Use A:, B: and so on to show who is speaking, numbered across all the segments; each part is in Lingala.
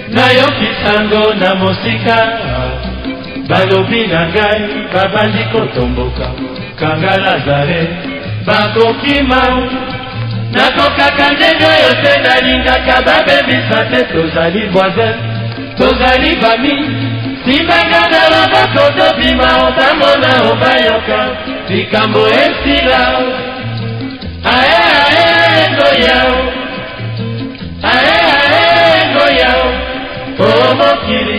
A: nayoki sango na mosika balobi na ngai babandi kotomboka kanga Lazare bakokima nakokaka ndenge oyo te nalingaka babebisa te tozali voisin tozali bami simbanga na loboko tobima otamona obayoka likambo esila ae ngoyao ae ngoyao o mokili.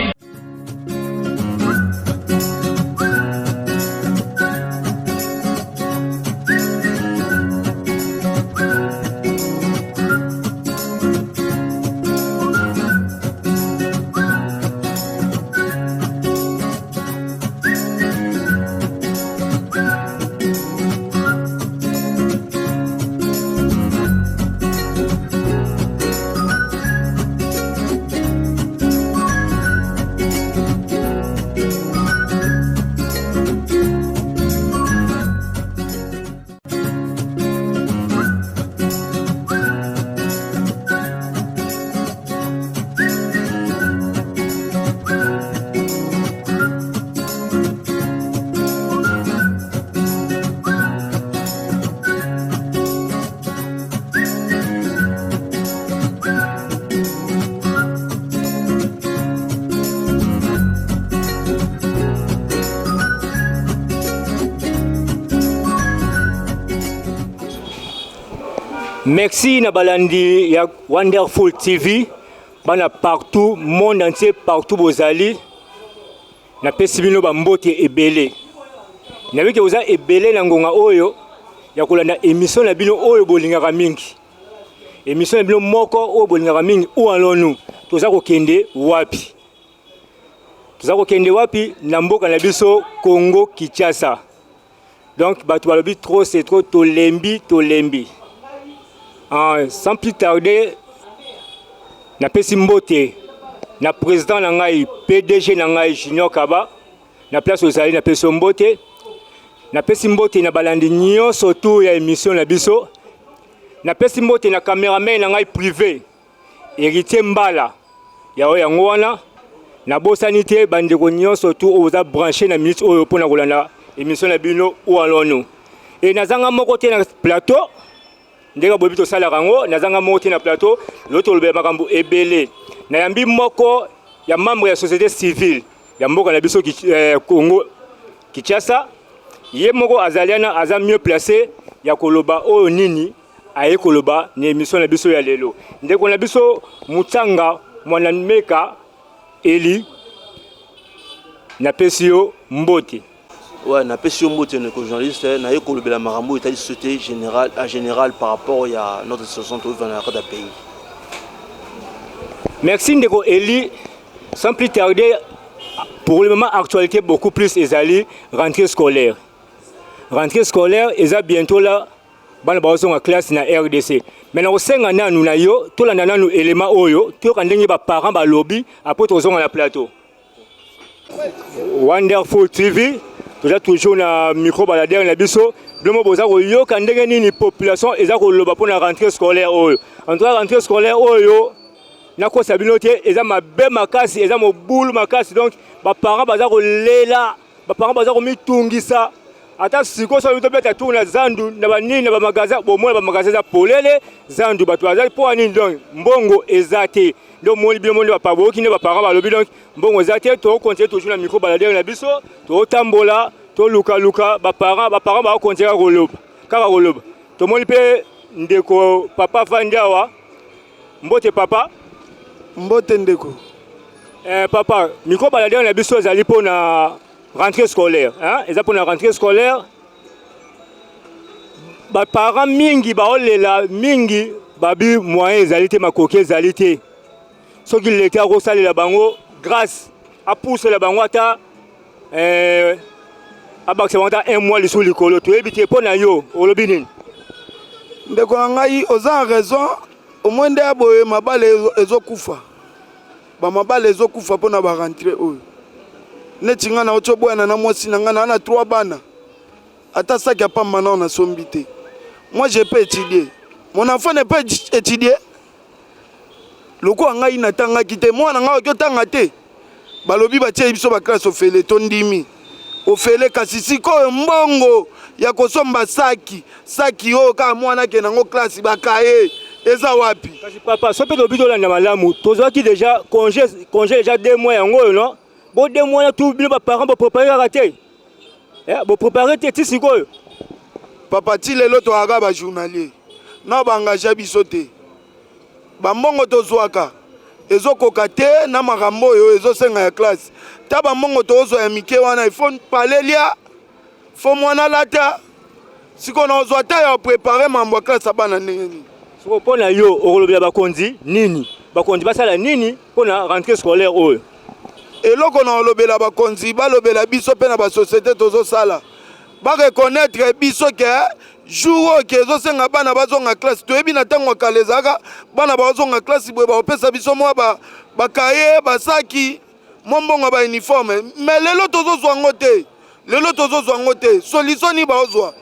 B: Merci na balandi ya Wonderful TV bana partout monde entier partout bozali na pesi bino ba mbote ebele na bike boza ebele na ngonga oyo ya kolanda émission na bino oyo bolingaka mingi émission na bino moko oyo bolingaka mingi ou alonu toza kokende wapi na mboka na biso Congo Kinshasa donc batu balobi trop c'est trop tolembi sans plus tarder, na pesi mbote na président na ngai PDG na ngai Junior Kaba na place ozali na pesi mbote na balandi nyonso tout ya émission na biso na pesi mbote na cameraman na ngai privé Héritier Mbala ya oyo yango wana na bosani te bandeko nyonso tout oza branché na minute oyo pona kolanda émission na bino ou alonu et nazanga moko te na plateau ndeka bobito sala rango nazanga moko te na plateau l'autre lobe makambo ebele na yambi moko ya membre ya société civile ya mboka na biso Congo Kinshasa ye moko azaliana aza mieux placé ya koloba oyo nini aye koloba ni émission na biso ya lelo ndeko na biso Mutanga mwana meka Eli na pesio mbote.
C: Ouais, na pesio mbote ne ko journaliste na ye kolobela makambo état de société général par rapport à notre situation dans le pays.
B: Merci ndeko Eli, sans plus tarder pour le moment actualité beaucoup plus ezali rentrée scolaire eza bientôt là bana bazo en classe na RDC. Maintenant au senga nanu na yo to la nanu élément oyo to kandenge ba parents ba lobby après tozo na plateau. Wonderful TV toujours na micro balader na biso blomo boza ko yo kandenge nini population eza ko loba pour la rentrée scolaire oyo. En tout cas rentrée scolaire oyo na ko sabino te eza mabe makasi eza mo boule makasi donc ba parents baza ko lela ba parents baza ko mitungisa ata siko so yuto beta tourna zandu na banini na ba magasin bo mo ba magasin za polele zandu bato baza po ani donc mbongo ezate donc mo libio mo ba pabo ki ne ba parents ba lobi donc mbongo ezate to continuer toujours na micro balader na biso to tambola to luka ba parents ba continuer koloba kaka koloba to mo lipe ndeko papa Vandawa mbote papa
D: mbote ndeko
B: papa micro balader na biso ezali po na rentrée scolaire, hein? Et ça pour la rentrée scolaire, bah parents mingi bah olela mingi babi moyen zalité ma coquille zalité. Ce qui l'était à rossaler la bango grâce à pousser la bango ata à baksementa un mois les sous les colos. Tu évites pour na yo au lobinin.
D: De quoi ngai oza raison au moins de aboye mabale ezokufa. Ba mabale ezokufa pour na ba rentrer oyo. Netinga na ochoboya na mwasi na ngana na 3 bana ata saki apamba na sombité. Moi je peux étudier, mon enfant ne peut étudier. lokola ngai natangaki te mwana ngai okotanga te balobi batie biso baklase ofele tondimi ofele kasi sikoyo mbongo ya kosomba saki oyo kaka mwana akende nango klase bakaye eza wapi
B: kasi papa so mpe tobi tolanda malamu tozwaki déjà congé déjà 2 mois yango oyo non bo 2 mois na tout bino baparent boprépare kaka te boprépare te ti sikoyo
D: papa ti lelo toyaka bajournalier na baengage biso te bambongo tozwaka ezokoka te na makambo oyo ezosenga ya klase ta bambongo tozwa ya mike wana ifo palelia fo mwana lata sikoyo na ozwa ta ya prépare mambo ya klase abana ndenge nini
B: soko mpo na yo okolobela bakonzi nini bakonzi basala nini mpo na rentrée scolaire oyo
D: eloko na olobela bakonzi balobela biso mpe na basosiété tozosala bareconnaître biso ke jour oyo ke ezosenga bana bazonga classe toyebi na ntango akala ezalaka bana bazonga classe boye baopesa biso mwa bakaye basaki mwa mbongo ya bauniforme mais lelo tozozwa ngo te solution ni baozwa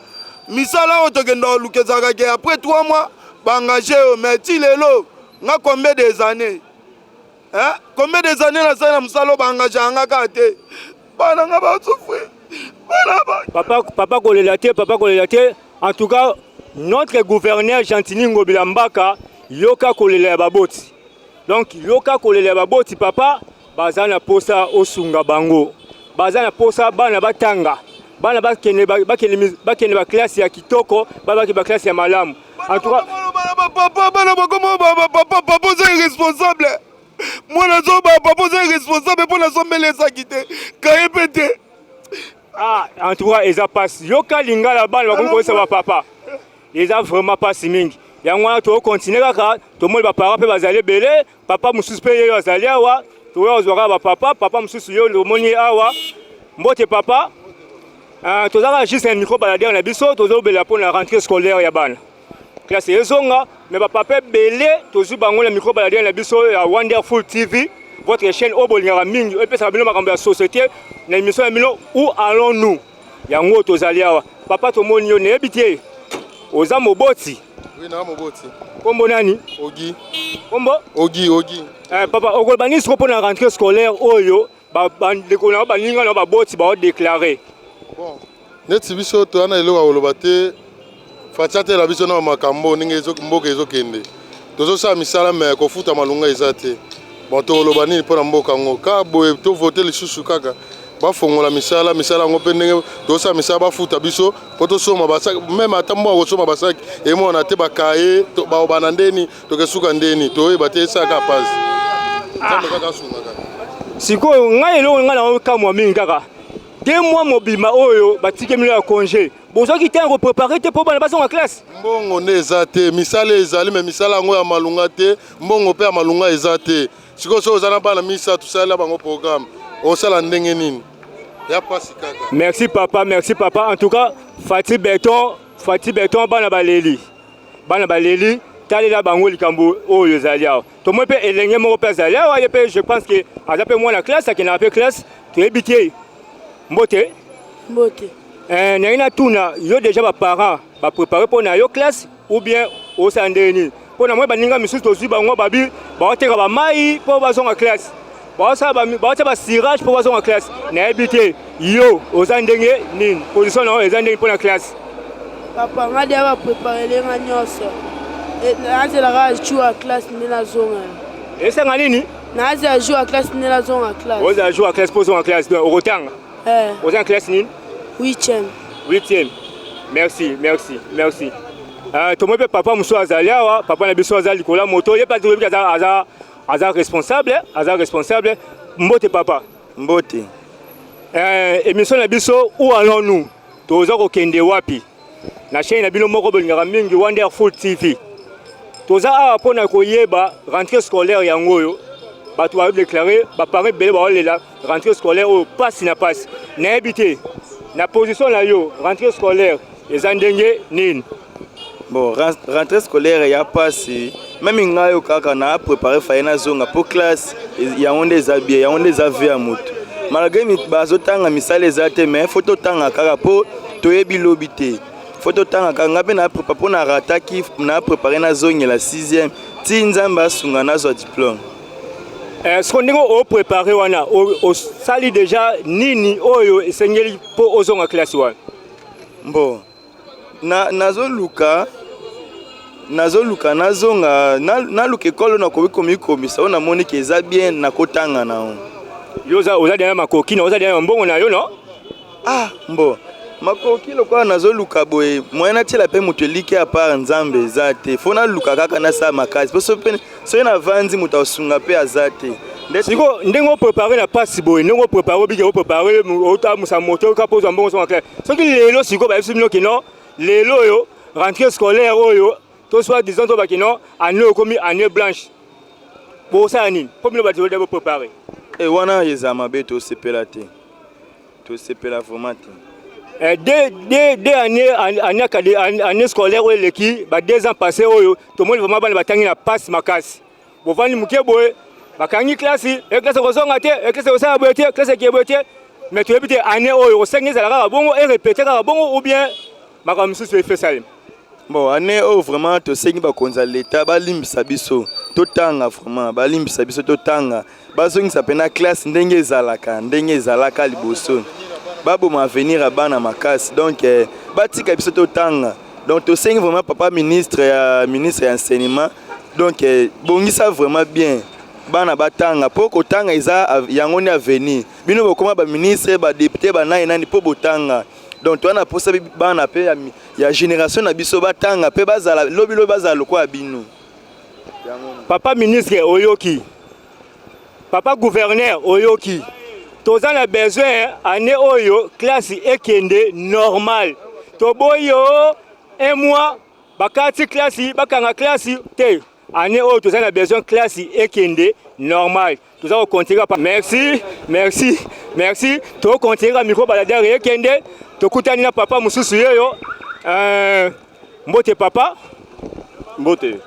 D: misala oyo tokenda oluka ezalaka ke après 3 mois baengage oyo mais ti lelo nga combien des années combien des années nasali na mosala oyo baengage yanga kaka te bana nga bazofre
B: papa kolela te en tout cas notre gouverneur Gentini Ngobila Mbaka yoka kolela ya baboti donc yoka kolela ya baboti papa baza na posa osunga bango baza na posa bana batanga bana bakende ba classe ya kitoko babaki ba classe ya malamu en tout cas
D: papa oza irresponsable mwana zo papa oza irresponsable mpo nasombelesaki te kaye mpe te
B: en tout cas eza pasi yoka lingala bana bakomi koyesa bapapa eza vraiment pasi mingi yango wana tokokontinue kaka tomoni bapara mpe bazali ebele papa mosusu mpe yeyo azali awa toyo ozwaka bapapa papa mosusu yo tomoni ye awa mbote papa tozalaka juste na micro baladere na biso tozobela mpo na rentrée scolaire ya bana classe ezonga mais bapapa ebele tozwi bango na micro baladere na biso ya Wonderful TV votre chaîne oyo bolingaka mingi oyo epesaka bino makambo ya société na émission ya bino où allons-nous yango tozali awa papa tomoni yo nayebi te oza moboti
E: oui na moboti
B: kombo nani
E: Ogi
B: kombo
E: Ogi
B: papa okoloba nini siko mpo na rentrée scolaire oyo bandeko na baninga na baboti baodéclare
E: bon neti biso toza na eloko akoloba te fatia te la biso na makambo ndenge mboka ezokende tozosala misala me kofuta malunga eza te bon tokoloba nini mpo na mboka yango kaka boye tovote lisusu kaka bafongola misala yango mpe ndenge tozosala misala bafuta biso mpo tosoma basaki meme ata mboka kosoma basaki emona te bakaye baobana ndeni tokesuka ndeni toyeba te esaka pasi nzambe kaka asunga kaka
B: sikoyo ngai eloko ngai na kamwa mingi kaka 2 mois mobima oyo batike milo ya congé bozwaki te koprépare te mpo bana bazonga classe
E: mbongo nde eza te misala ezali me misala yango ya malunga te mbongo mpe ya malunga eza te sikoyo so oza na bana misa tosalela bango programme osala ndenge nini ya pasi kaka
B: merci papa en tout cas Fati Beton bana baleli talela bango likambo oyo ezali awa tomoi mpe elenge moko mpe azali awa ye mpe je pense que aza mpe mwana classe akendaka mpe classe toyebi te mbote nangi natuna yo déjà baparent baprépare mpo na yo classe ou bien osala ndenge nini mpo na moi baninga misusu tozwi bango babi baoteka bamai mpo bazonga classe baotia basirage mpo bazonga classe nayebi te yo oza ndenge nini position na oyo eza ndenge mpo na classe
F: papa nga dia bapreparelenga nyonso nazelaka jour ya classe nde nazonga
B: esenga nini
F: nazela jour ya classe nde nazonga classe
B: ozala jour ya classe mpo ozonga classe okotanga oza na classe nini 8e merci tomoi mpe papa mosusu azali awa papa na biso aza likolo ya moto ye mpe toyebi aza responsable mbote papa
G: mbote
B: émission na biso où allons-nous toza kokende wapi na chaîne na bino moko bolingaka mingi Wonderful TV toza awa mpona koyeba rentrée scolaire yango oyo bato badéclare baparent ebele baolela rentrée scolaire oyo pasi na pasi nayebi te na position na yo rentrée scolaire eza ndenge nini
G: bon rentrée scolaire ya pasi même ngai kaka na préparer faye na zonga pour classe yango nde eza bien yango nde eza vie ya moto malgré bazotanga misala eza te mais faut totanga kaka mpo toyebi lobi te faut totanga kaka ngai mpe na préparer mpo na rataki na préparer na zongela 6e ti nzambe asunga nazwa diplôme.
B: Ce qu'on a préparé, on sali déjà nini oyo esengeli po ozonga classe wana.
G: Bon, nazoluka nazonga naluka ekolo na komikomisa ona moni ke eza bien na kotanga na on.
B: Yoza oza derrière makoki na oza derrière mbongo na yo no?
G: Ah, bon. Makoki lokola nazoluka boye moyena tiela pe moto eliki a part nzambe eza te fona luka kaka na sa makasi po so na vanzi moto asunga pe aza te.
B: Siko ndengo préparer na passe boye ndengo préparer bige o préparer ota musa moto ka pose mbongo so clair. Soki lelo siko ba yebisi bino kino lelo yo rentrée scolaire oyo to soit disons to ba kino année komi année blanche. Bo sa nini? Pour bino ba te préparer.
G: Et wana yeza mabe to sepela te. To sepela vraiment te.
B: Deux années scolaires où l'équipe, 2 ans passés, tout le monde vraiment la passe ma casse. Vous voyez, vous avez classe, et classe mais tu répètes année au 5 ans, et répéter ou bien ma commission fait ça.
G: Bon, année vraiment, tu sais que l'État va limbisa biso, totanga vraiment, va limbisa biso totanga, bazongi sa pena classe ndenge zalaka liboso. Babo ma venir à bana makasi donc batika biso totanga donc to sengi vraiment papa ministre et enseignement donc bongisa vraiment bien bana batanga po kotanga iza yango ni avenir bino bokoma ba ministre ba député ba nani po botanga donc to na posa bana pe ya génération na biso batanga pe bazala lobi bazala lokwa bino
B: papa ministre oyoki papa gouverneur oyoki. Tous en a besoin année oyo classe ekende normal. Toboyo un mois bakati classe bakanga classe te année oyo tous en a besoin classe ekende normal. Tous en continuer pas. Merci. To continuer micro balada ekende to kutani na papa mususu yoyo mbote papa
H: mbote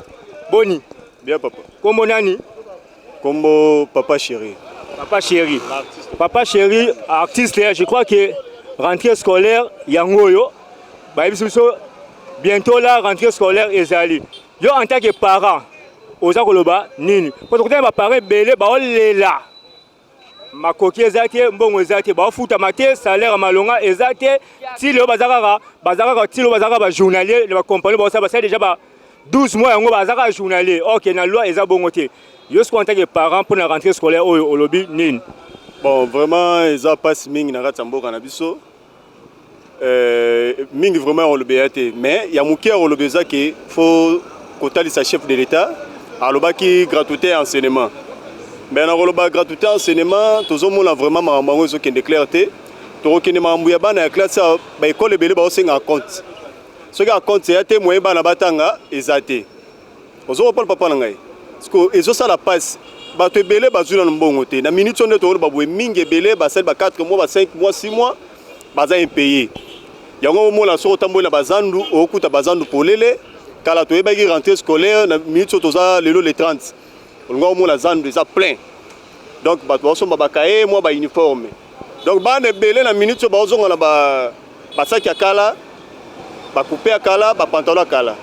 B: boni
H: bien papa
B: kombo nani
H: kombo papa chéri. Papa chéri, artiste, je crois que rentrée scolaire, yangoyo, bientôt la rentrée scolaire ezali. Yo en tant que parent, oza koloba nini. Parce que les parents belé ba olela. Makoki ezate, mbongo ezate, ba futa mate, salaire malonga ezate, ti le bazaka ti le bazaka ba journalier, le compagnie ba ça déjà ba 12 mois yango bazaka journalier. OK, na loi eza bongo te. Yo ce en tant que parent pour la rentrée scolaire au lobby nini. Bon, vraiment, ils ont passé mingi na ratambo kanabiso. Mingi vraiment on le béaté, mais il y a mon cœur on le béza qui faut côté sa chef de l'État, alors qui gratuité enseignement. Mais na roloba gratuité enseignement, tous on a vraiment mamango zo qui déclaré, to qui ne mambuya ba na classe ba école belé ba osenga compte. Ce qui a compte c'est até moyen ba na batanga ezate. Ozo pas papa ngai. Parce que ezo ça la passe. Bato ebele bazuna mbongo te na minute on est babwe mingi ebele ba 4 mois ba 5 mois 6 mois baza impayé yango mo la so tambola bazandu okuta bazandu polele kala to ebaki rentrée scolaire na minute toza lelo le 30 ngo mo la zandu déjà plein donc bato baso ba kae moi ba uniforme donc ba ebele na minute ba ozonga na ba sac ya kala ba couper ya kala ba pantalon kala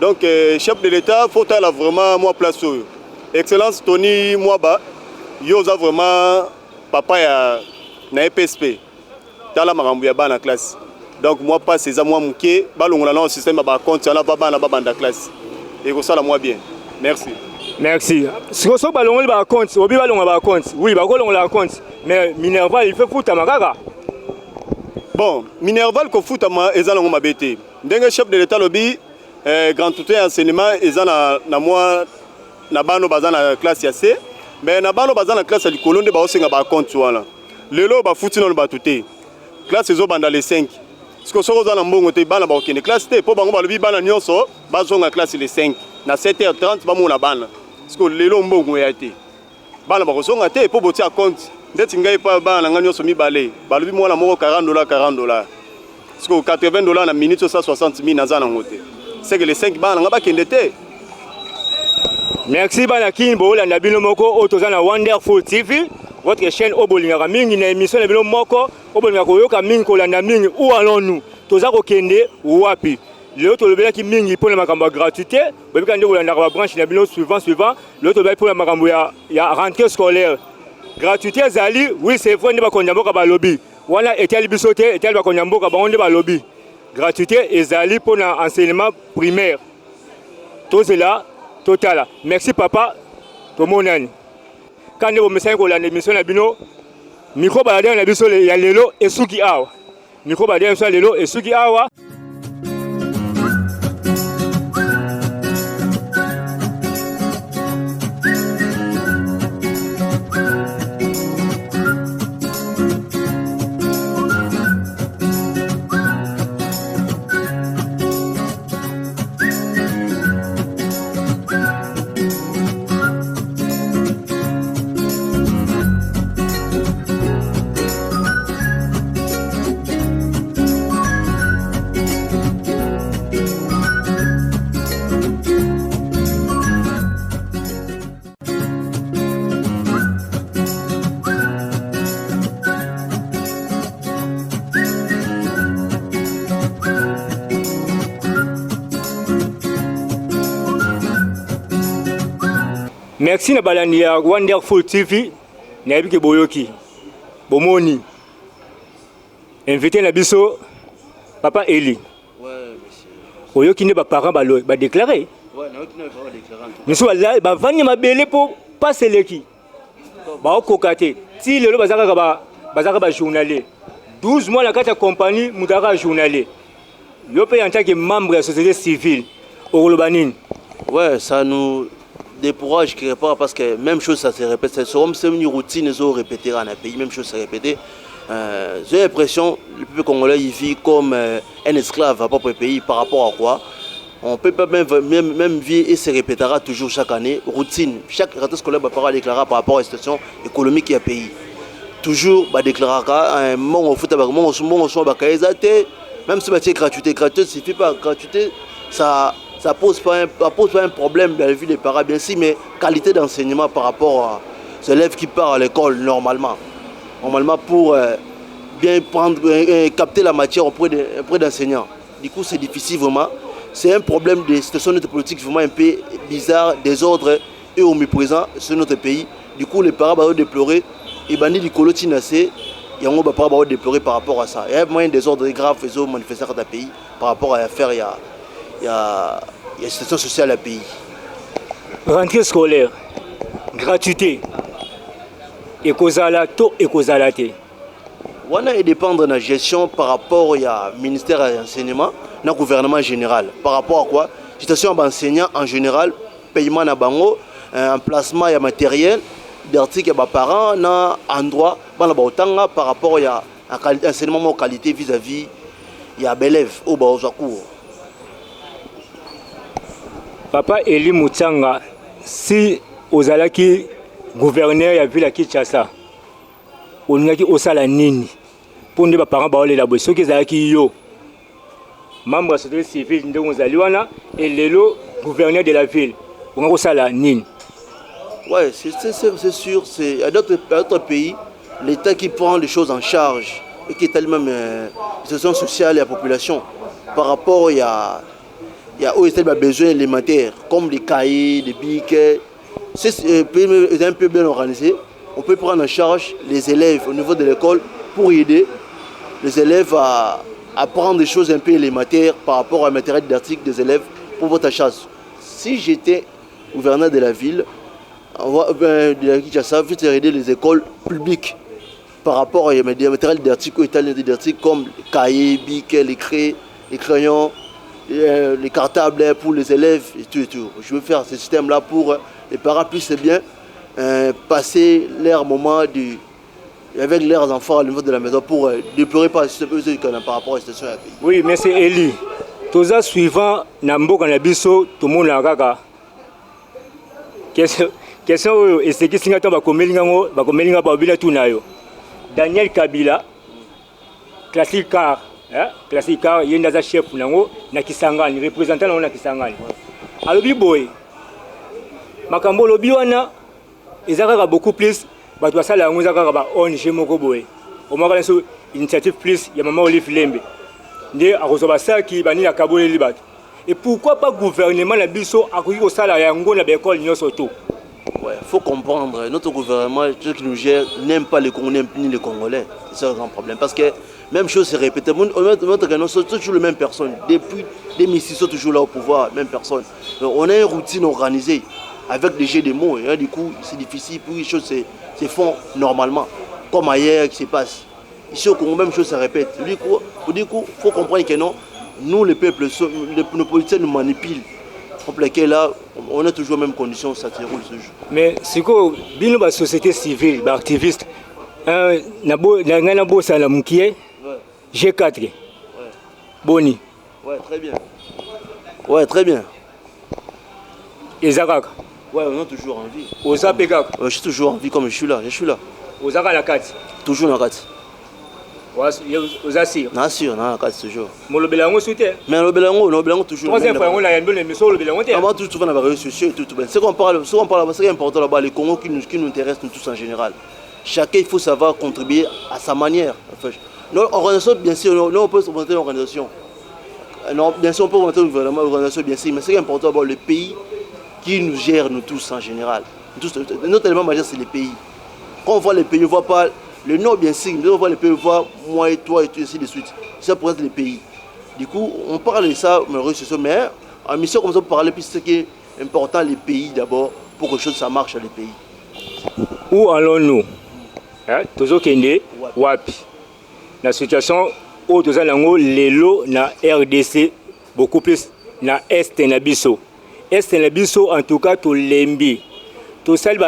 H: donc chef de l'État faut aller vraiment moi place oyo. Excellence Tony Mwaba, yoza vraiment papa ya na EPSP. Tala makambu ya bana classe. Donc moi pas ces moi muké, balongola na système ba compte na baba na banda classe. Et ko sala moi bien. Merci.
B: Si vous avez un compte, vous avez un compte. Oui, vous avez un compte. Mais Minerval, il fait foutre à ma.
H: Bon, Minerval, il faut foutre à ma bête. D'un chef de l'État, lobby, grand tuteur enseignement, ils ont moi. Na bano baza na classe ya C mais na bano baza na classe ya likolo nde ba osenga ba compte wana lelo ba futi non ba tuté classe ezo banda les 5 parce que soko za na mbongo te bana ba okene classe te po bango ba lobi bana nyonso bazonga classe les 5 na 7h30 ba mona bana parce que lelo mbongo ya te bana ba kozonga te po boti a compte ndeti ngai pa bana nga nyonso mi balé ba lobi mwana moko $40 parce que $80 na minute ça 60,000 na za na ngote c'est que les 5 bana nga ba kende te.
B: Merci Banakin Bola Nabino Moko Otozana Wonderful TV, votre chaîne Obolinga Mingi na émission Nabino Moko Obolinga Koyoka Mingi Kolanda Mingi où allons-nous Tozako Kende ou Wapi l'autre le qui mingi pour la makambo gratuité ba bika ndeko na branche na bino suivant l'autre ba pour la makambo ya rentrée scolaire gratuité zali oui c'est vrai ne ba konyamboka ba lobby wana etel bisote etel ba konyamboka ba onde ba lobby gratuité ezali pour l'enseignement primaire tout cela total merci papa to monani quand vous me savez que l'émission na bino micro balade na biso ya lelo esuki awa micro balade na lelo esuki awa. Merci na balani ya Wonderful TV na yebike boyoki bomoni invité na biso papa Eli.
C: Ouais monsieur.
B: Oyoki ne ba parents ba déclarer.
C: Ouais, na oki na ba déclarer.
B: Monsieur Allah ba vanya mabele pour passer leki. Ba okokate. Ti lelo bazaka ba journalier. 12 mois na kata compagnie mudaka journalier. Yo pe en tant que membre de la société civile au Rolobanine.
C: Ouais, ça nous décourage quelque part parce que même chose ça se répète, c'est comme c'est une routine ils ont répété dans un pays, même chose se répéter. J'ai l'impression le peuple congolais il vit comme un esclave à propre pays par rapport à quoi on peut pas même vivre et se répétera toujours chaque année routine. Chaque rentrée scolaire va déclarer par rapport à la situation économique du pays. Toujours va déclarer mon foot même si c'est gratuité suffit pas gratuité ça pose pas un problème dans la vie des parents bien sûr, mais qualité d'enseignement par rapport aux élèves qui partent à l'école normalement pour bien prendre capter la matière auprès d'enseignants. Du coup c'est difficile vraiment, c'est un problème de situation de politique vraiment un peu bizarre, désordre et omniprésent sur notre pays. Du coup les parents vont déplorer et bandit du colotinacé et on va déplorer par rapport à ça. Il y a vraiment un désordre grave et ils ont manifesté dans le pays par rapport à l'affaire. Il y a une situation sociale à pays.
B: Rentrée scolaire, gratuité, écosala to écosalate.
C: On a dépendre de la gestion par rapport au ministère de l'enseignement, le gouvernement général. Par rapport à quoi? Situation d'enseignants en général, paiement à bango, emplacement et matériel, d'articles à parents, endroit, par rapport à l'enseignement de qualité vis-à-vis il y a élèves au bas cours.
B: Papa Eli Mutsanga, si ozalaki gouverneur ya ville ya Kinshasa, onaki osala nini pour ne pas parents baoler la bosse qui zalaki yo membre de la société civile ndongo zaliwana et lelo gouverneur de la ville onako osala nini?
C: Ouais, c'est sûr, c'est à d'autres pays l'État qui prend les choses en charge et qui est tellement situation sociale et la population par rapport il y a aussi des besoins élémentaires comme les cahiers, les bics. C'est un peu bien organisé. On peut prendre en charge les élèves au niveau de l'école pour aider les élèves à apprendre des choses un peu élémentaires par rapport au matériel didactique des élèves pour votre chasse. Si j'étais gouverneur de la ville, je vais aider les écoles publiques par rapport au matériel didactique comme les cahiers, les bics, les crayons, les crayons. Les cartables pour les élèves et tout. Je veux faire ce système-là pour les parents puissent bien passer leur moment avec leurs enfants au niveau de la maison pour déplorer par rapport à la situation.
B: Oui, merci Eli. Tout ça suivant Namboka Nabiso, tout le monde a kaka. Question est ce qui s'est passé Daniel Kabila, classique car. Classique car il y a un chef na Kisangani représentant na Kisangani alobi boy makambo lobi wana ezaka beaucoup plus bato basala yango ezaka ba ONG moko boy o maka initiative plus ya mama Olive Lembe nde akozwa basaki bani na kaboleli bato. Et pourquoi pas gouvernement na biso akoki kosala yango na bécole nyonso to?
C: Ouais, faut comprendre, notre gouvernement, ceux qui nous gèrent, n'aiment pas les Congolais ni les Congolais. C'est un grand problème. Parce que même chose se répète. C'est toujours les mêmes personnes. Depuis 2006, sont toujours là au pouvoir, même personne. Donc, on a une routine organisée avec des jeux de mots. Et, du coup, c'est difficile pour les choses se font normalement. Comme ailleurs qui se passe. Ici au Congo, même chose se répète. Du coup, il faut comprendre que non, nous, les peuples, nos politiciens nous manipulent. Là, on a toujours les mêmes conditions, ça se déroule ce jour.
B: Mais c'est quoi, bien la société civile, les activistes, G4, Boni.
C: Ouais, très bien. Ouais, très bien.
B: Et Zarak.
C: Ouais, on a toujours envie.
B: Oza Pegak.
C: Je suis toujours en vie comme je suis là.
B: Oza la 4.
C: Toujours dans la 4.
B: Oza si.
C: Non, sûr, dans la 4 toujours.
B: Mon belango soutien.
C: Mais le belango toujours.
B: Troisième fois, on a une bonne émission, le belango.
C: Avant tout, souvent, on a des réseaux sociaux et tout. C'est qu'on parle, c'est important là-bas, les Congos qui nous intéressent, nous tous en général. Chacun, il faut savoir contribuer à sa manière. Notre organisation, bien sûr, nous, on peut se monter une organisation. Non, bien sûr, on peut monter une organisation, bien sûr, mais c'est important d'abord le pays qui nous gère, nous tous en général. Notre élément majeur, c'est les pays. Quand on voit les pays, on ne voit pas le nom, bien sûr, mais on voit les pays, on voit moi et toi et tout, ainsi de suite. Ça pour être les pays. Du coup, on parle de ça, mais en mission comme ça, on peut parler, puis ce qui est important, les pays d'abord, pour que les choses ça marche dans les pays.
B: Où allons-nous? Toujours Kende, Wapi. La situation où nous allons les lots na RDC, beaucoup plus na Est na biso. Est na biso, en tout cas, tout lembi. Tout ça, to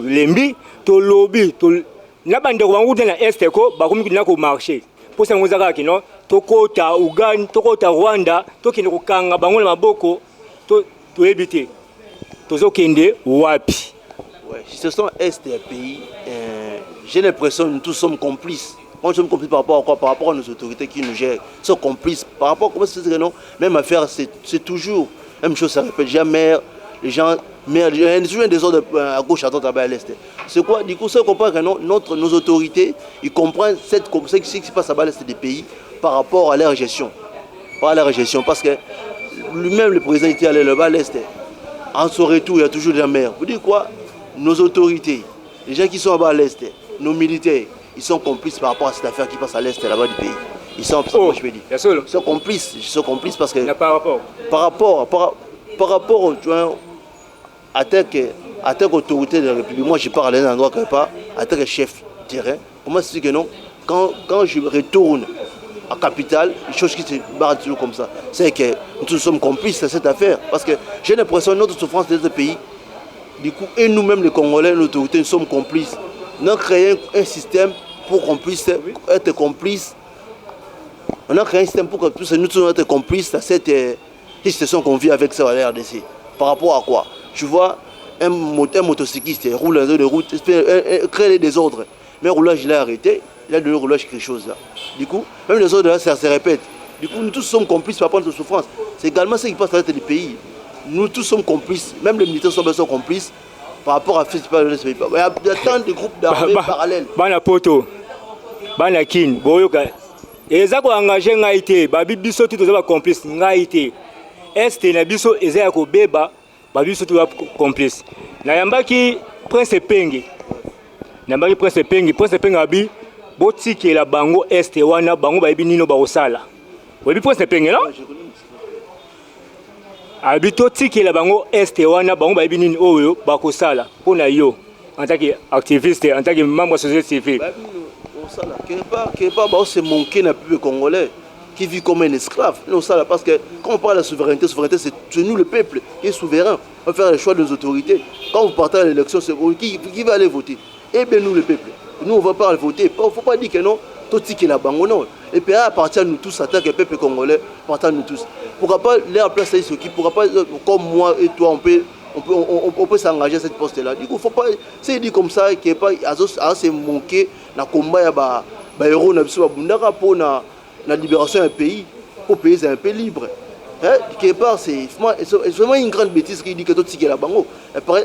B: lembi, to lobby, to na bande ko na Est ko, ba komi na ko marché. Pour ça, nous avons dit non, to kota Uganda, to kota Rwanda, to kine ko kanga bango na maboko, to éviter. Toujours Kende, Wapi.
C: Ouais, si ce sont Est des pays, j'ai l'impression que nous tous sommes complices. Nous sommes complices par rapport à quoi? Par rapport à nos autorités qui nous gèrent. Ils sont complices. Par rapport à comment c'est que non? Même affaire, c'est toujours la même chose, ça répète jamais. Les gens, mais il y a toujours des ordres à gauche, à droite, à l'est. C'est quoi? Du coup, ça comprend que non, nos autorités, ils comprennent ce qui se passe à l'est des pays par rapport à leur gestion. Parce que lui-même, le président était allé là-bas à l'est. En son retour, il y a toujours des mers. Vous dites quoi? Nos autorités, les gens qui sont là-bas à l'est, nos militaires, ils sont complices par rapport à cette affaire qui passe à l'est là-bas du pays. Ils sont complices parce que par rapport à tel autorité de la République, moi je parle d'un endroit quelque part, à tel chef terrain, pour moi c'est que non, quand je retourne à la capitale, les choses qui se barrent toujours comme ça, c'est que nous sommes complices de cette affaire. Parce que j'ai l'impression que notre souffrance de ce pays, du coup, et nous-mêmes les Congolais, l'autorité, nous sommes complices. Nous avons créé un système pour qu'on puisse être complices. On a créé un système pour que nous soyons complices à cette situation qu'on vit avec ça à la RDC. Par rapport à quoi? Tu vois, un motocycliste roule dans une route, crée des désordres. Mais le roulage, il a arrêté, il a donné le roulage quelque chose là. Du coup, même les autres, là, ça se répète. Du coup, nous tous sommes complices par rapport à notre souffrance. C'est également ce qui passe dans les pays. Nous tous sommes complices, même les militaires sont complices par rapport à ce qui se passe dans les pays. Il y a tant de groupes d'armées parallèles.
B: Bana poto, bana kin, boyoka. Et ça qu'on engagé ngaïté, babi biso tout ça complice ngaïté. Est na biso ezaya ko beba, babi biso tout complice. Na yambaki Prince Penge. Nambaki Prince Penge abi botiki la bango est wana bango babi nino ba osala. Webi Prince Penge non? Abi totiki la bango est wana bango babi nini oyo ba kosala pona yo en tant qu'activiste, en tant que membre de la société civile.
C: Quelque part, c'est manqué dans le peuple congolais qui vit comme un esclave. Non, ça, parce que quand on parle de la souveraineté, c'est nous le peuple qui est souverain. On va faire le choix de nos autorités. Quand vous partez à l'élection, c'est qui va aller voter? Eh bien, nous le peuple. Nous, on ne va pas voter. Il ne faut pas dire que non, tout ce qui est là-bas, non. Et puis, appartient à nous tous, en tant que peuple congolais, appartient à nous tous. Pourquoi pas leur place à ceux qui, pourquoi pas, comme moi et toi, on peut s'engager à cette poste-là. Du coup, il ne faut pas, c'est dit comme ça, qu'il n'y ait pas à se manquer dans le combat, héros pour la libération d'un pays, pour pays c'est un pays libre. Quelque part, c'est vraiment une grande bêtise qui dit que tout ce qui est là-bas.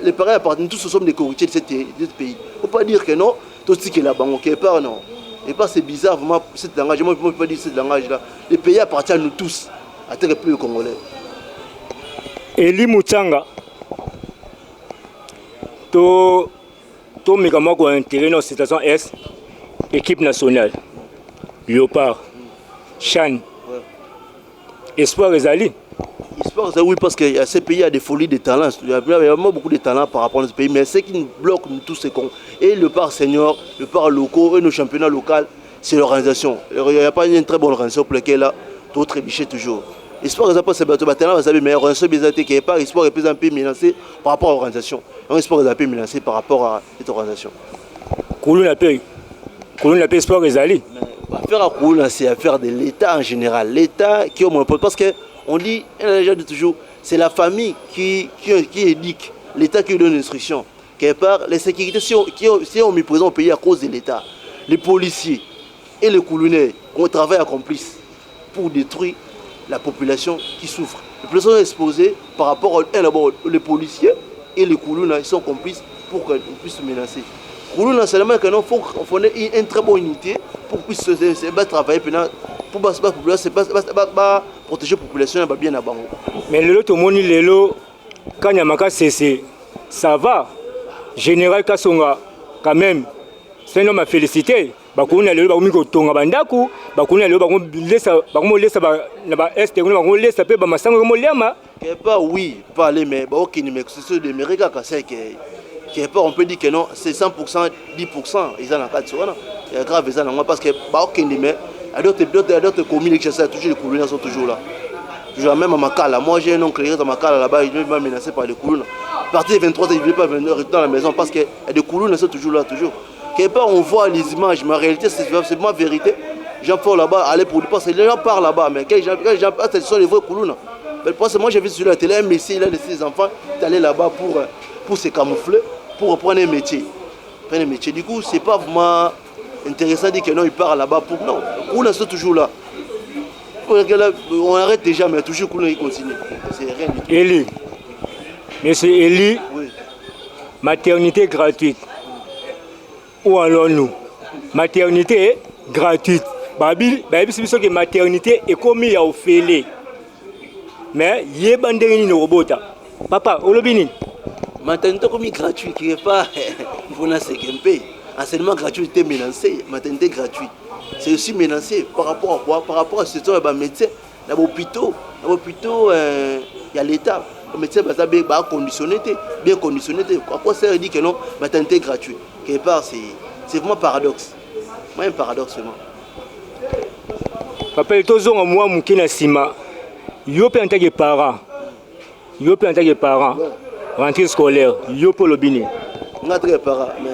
C: Les parents appartiennent tous, nous sommes des courtiers de ce pays. Il ne faut pas dire que non, tout ce qui est là-bas, quelque part, non. Et pas c'est bizarre, vraiment, cet langage, moi je ne peux pas dire ce langage-là. Le pays appartient à nous tous, à tel peuple congolais.
B: Eli Mutsanga, to mécalement qu'on a intérêt dans la situation Est, équipe nationale, Léopard, Chan, Espoir Ezali.
C: Espoir, oui, parce que ce pays a des folies de talents. Il y a vraiment beaucoup de talents par rapport à ce pays, mais ce qui nous bloque, nous tous, c'est qu'on. Et le part senior, le part locaux, et nos championnats locaux, c'est l'organisation. Il n'y a pas une très bonne organisation pour laquelle là, tout trébucher toujours. Espoir, c'est bateau, mais l'organisation qui est pas, Espoir est plus un peu menacé par rapport à l'organisation. Espoir est un peu menacé par rapport à cette organisation.
B: Koulouna paye Espoir Ezali.
C: Affaire à Koulouna, c'est affaire de l'État en général. L'État qui est au monopole. Parce qu'on dit, toujours, c'est la famille qui éduque, l'État qui donne l'instruction. Quelque part, les sécurités qui ont mis présent au pays à cause de l'État, les policiers et les Koulounais ont travaillé à complice pour détruire la population qui souffre. Les populations sont exposées par rapport les policiers et les Koulouna, ils sont complices pour qu'on puisse se menacer. Koulouna, c'est seulement qu'il faut une très bonne unité pour puisse travailler pour protéger la population bien à Bango.
B: Mais le lot moni lelo quand Yamaka cessé, ça va. Général Kassonga, quand même, c'est un homme à féliciter. Bakuna lelo bakumiko tonga bandaku, bakuna lelo bakumo lesa ba est bakumo lesa pe ba masango mo liama.
C: Pas oui, pas aller mais aucune mais c'est de Mérika Kassé qui pas on peut dire que non, c'est 100%, 10%, ils en ont pas de ça. Il y a grave ça non parce que aucune mais à d'autres communes qui sont toujours les Koulouna sont toujours là. Toujours même à Makala, moi j'ai un oncle qui est à Makala là-bas, il m'a menacé par les Koulouna. Parti 23 il ne veut pas venir dans la maison parce que les Koulouna sont toujours là toujours. Quelque part on voit les images, mais en réalité c'est ma vérité. J'en fais là-bas, aller pour parce que les gens parlent là-bas, mais quand les gens ce sont les vrais Koulouna. Parce que moi j'ai vu sur la télé un messie, il a laissé ses enfants d'aller là-bas pour se camoufler, pour reprendre un métier. Du coup, c'est pas vraiment intéressant de dire que non, il part là-bas pour. Non, Koulouna sont toujours là. On arrête déjà, mais toujours Koulouna il continue. C'est rien du tout.
B: Eli, monsieur Eli,
C: oui.
B: Maternité gratuite. Où allons-nous? Maternité gratuite. Babi, c'est que maternité est comme il y a au fêlé. Mais il y a bandérine au robot. Papa, olobini.
C: Maternité comme gratuit, qui n'est pas pour la CGMP. Enseignement gratuit était menacé. Maternité gratuite. C'est aussi menacé par rapport à quoi? Par rapport à ce que les médecins, dans l'hôpital, il y a l'État. Les médecins sont bien conditionnés. À quoi ça veut dire que non, maternité gratuite? Quelque part, c'est vraiment paradoxe. Moi, un paradoxe vraiment.
B: Papa, il y a moi qui na sima. Yo pe en tant que parent, rentrée scolaire, yo pour le bini.
C: On a très parents, mais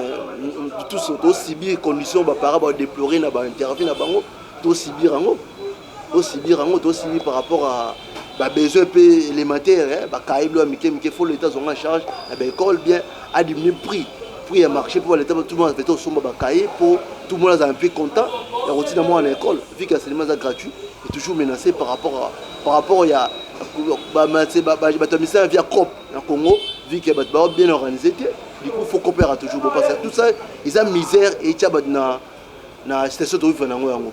C: tous aussi bien conditions, les parents vont déplorer, ils vont intervenir, aussi bien par rapport à besoins élémentaires, il faut l'État en charge, l'école bien a diminué le prix. Prix a marché pour l'État, tout le monde a fait son cahier pour tout le monde est un peu content. Il y a aussi à l'école, vu que l'enseignement est gratuit, est toujours menacé par rapport il y a via COP en Congo, vu qu'il y a bien organisé, du coup il faut coopérer toujours. Parce que tout ça, ils ont misère et il y a la station de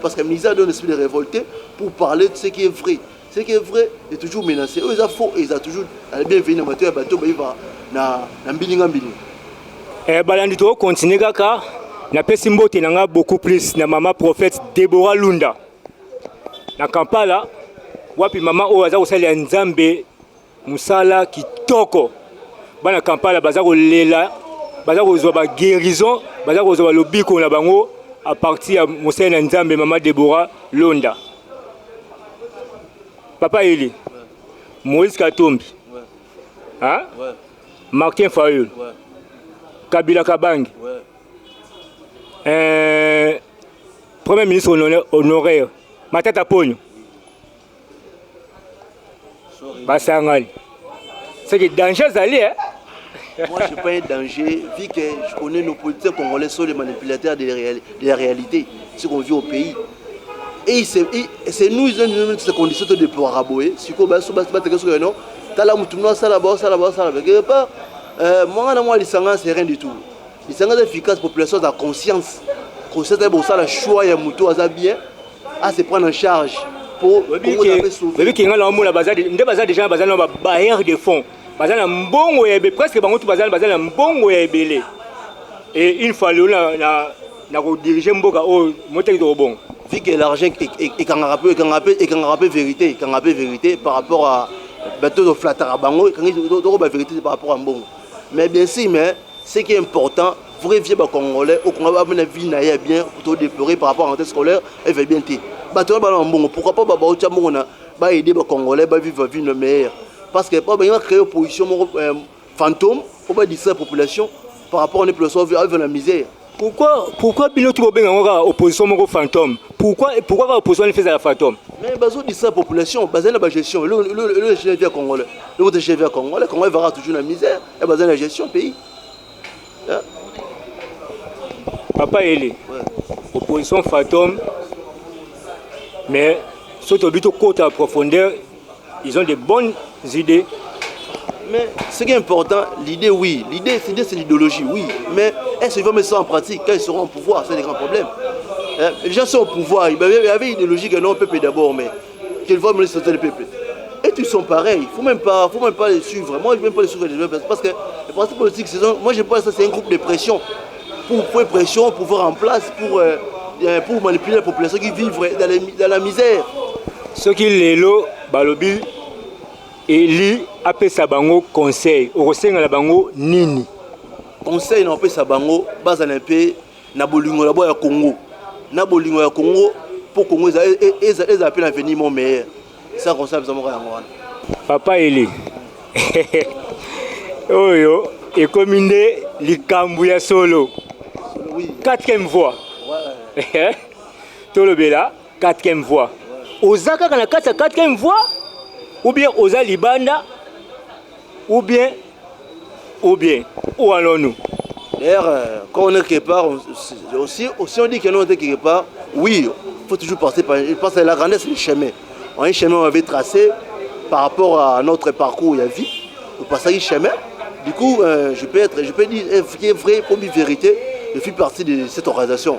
C: parce que la misère donne l'esprit de révolter pour parler de ce qui est vrai. Ce qui est vrai est toujours menacé. Eux, ils ont faux et ils ont toujours bienvenue dans le bateau, ils vont dans Mbilinga.
B: Balandi to continuer kaka na pesi mbote nanga beaucoup plus na mama prophète Deborah Lunda na Kampala wapi mama o aza kosala nzambe musala kitoko bana Kampala baza kolela baza kozwa ba guérison baza kozwa lobiko na bango à partir ya musala nzambe mama Deborah Lunda. Papa Eli Moïse Katumbi hein Martin Fayulu Kabila Kabangi, Premier ministre honoraire, Matata Pogno, Bassangani. C'est que danger d'aller, hein?
C: Moi, je n'ai pas un danger, vu que je connais nos politiciens congolais sont les manipulateurs de la réalité, ce qu'on vit au pays. Et c'est nous, ils ont ces conditions de pouvoir aboyer. Si on va se battre, non, t'as la moutouna, ça là-bas. Moi, c'est rien du tout. L'Isanga est efficace, la population a conscience procès pour ça, le choix ya muto aza bien à se prendre en charge pour
B: sauver. Qui la bazar déjà bazar na bailleur de fonds. Bazar na mbongo ya presque bango tout bazar na mbongo ya ebele. Et une fois là na diriger mboka o moteur de bon.
C: Vu que l'argent est quand rappelle vérité par rapport à bateau de flatter à bango quand vérité par rapport à mbongo. Mais bien sûr mais ce qui est important vrai vieux congolais au Congo va mener vie naïe bien pour déplorer par rapport à l'entrée scolaire et va bien té. Bateau ba mbongo pourquoi pas ba au tchamongo na ba aider ba congolais ba vivre vie meilleure parce que pas bien créer opposition fantôme pour pas distraire la population par rapport à une population avec la misère.
B: Pourquoi pilote opposition fantôme? Pourquoi l'opposition fait la fantôme?
C: Mais bazo dit ça population, basé la gestion, le chef congolais, le chef congolais, Congolais verra toujours la misère et basé la gestion pays. Hein?
B: Papa Eli, opposition fantôme, mais surtout au côté à profondeur, ils ont de bonnes idées.
C: Mais ce qui est important, l'idée oui, l'idée c'est l'idéologie, oui, mais est-ce qu'ils vont mettre ça en pratique quand ils seront au pouvoir? C'est des grands problèmes. Hein? Les gens sont au pouvoir, il y avait une idéologie que non, le peuple d'abord, mais qu'ils vont mener sauter le peuple. Et tous sont pareils, il ne faut même pas les suivre. Moi, je ne veux même pas les suivre parce que les partis politiques, moi je pense que c'est un groupe de pression. Pour pression, pour voir en place, pour manipuler la population qui vit dans la misère.
B: Ce qui est là, Balobi, Eli appelle ça bango conseil. Au conseil na bango nini.
C: Conseil na appelle ça bango base na pe na bolingo la boya Congo. Na bolingo ya Congo pour Congo ils appellent l'avenir mon meilleur. Ça conseil ça mo yango wana.
B: Papa Eli. Oyo et commandé likambu ya solo.
C: Oui.
B: 4e voix. Ouais. Tolobela 4e voix. Ozaka kana 4e voix. Ou bien aux Libanda, ou bien, où allons-nous?
C: D'ailleurs, quand on est quelque part, aussi on dit que nous on est quelque part, oui, il faut toujours passer par, je pense que la grandeur c'est le chemin. Un chemin on avait tracé par rapport à notre parcours, il y a vie, on passe un chemin. Du coup, je peux dire, qui est vrai, pour une vérité, je fais partie de cette organisation,